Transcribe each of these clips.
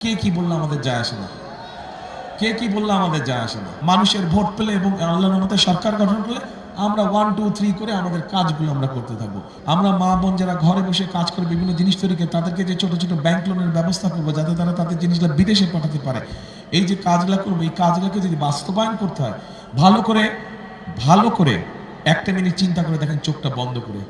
কে কি বললে আমাদের যায় আসে না, কে কি বললে আমাদের যায় আসে না। মানুষের ভোট পেলে এবং আল্লাহর রহমতে সরকার গঠন করলে আমরা 1 2 3 করে আমাদের কাজগুলো আমরা করতে থাকবো। আমরা মা বোন যারা ঘরে বসে কাজ করে বিভিন্ন জিনিস তৈরি করে তাদেরকে যে ছোট ছোট ব্যাংক লোনের ব্যবস্থা করবো যাতে তারা তাদের জিনিসগুলো বিদেশে পাঠাতে পারে। এই যে কাজগুলো করবো, এই কাজগুলোকে যদি বাস্তবায়ন করতে হয় ভালো করে একটা মিনিট চিন্তা করে দেখেন, চোখটা বন্ধ করে।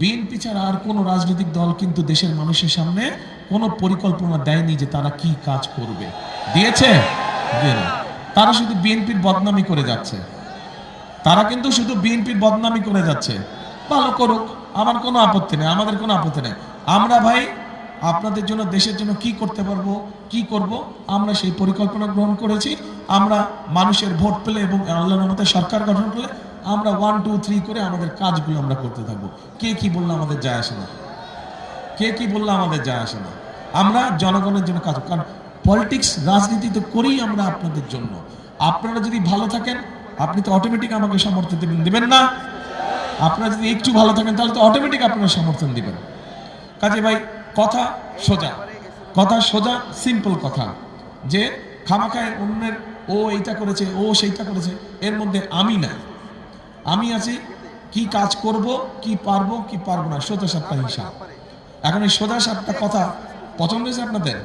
বিএনপি ছাড়া আর কোনো রাজনৈতিক দল কিন্তু দেশের মানুষের সামনে কোনো পরিকল্পনা দেয়নি যে তারা কি কাজ করবে। দিয়েছে? তারা শুধু বিএনপির বদনামি করে যাচ্ছে, তারা কিন্তু শুধু বিএনপির বদনামি করে যাচ্ছে। ভালো করুক, আমার কোনো আপত্তি নেই, আমাদের কোনো আপত্তি নেই। আমরা ভাই আপনাদের জন্য, দেশের জন্য কি করতে পারবো, কি করব, আমরা সেই পরিকল্পনা গ্রহণ করেছি। আমরা মানুষের ভোট পেলে এবং আল্লাহর রহমতে সরকার গঠন করলে আমরা 1 2 3 করে আমাদের কাজগুলো আমরা করতে থাকবো। কে কি বললে আমাদের যায় আসে না, কে কি বললে আমাদের যায় আসে না। আমরা জনগণের জন্য কাজ, কারণ পলিটিক্স রাজনীতি তো করি আমরা আপনাদের জন্য। আপনারা যদি ভালো থাকেন আপনি তো অটোমেটিক আমাকে সমর্থন দিবেন না? আপনারা যদি একটু ভালো থাকেন তাহলে তো অটোমেটিক আপনারা সমর্থন দিবেন। কাজে ভাই কথা সোজা সিম্পল কথা, যে খামাখায় অন্যের ও এইটা করেছে ও সেইটা করেছে, এর মধ্যে আমি না, আমি আছি কি কাজ করব, কি পারবো কি পারবো না, সোজা সাপটা হিসাব। এখন এই সোজা সাপটা কথা পছন্দ হয়েছে আপনাদের?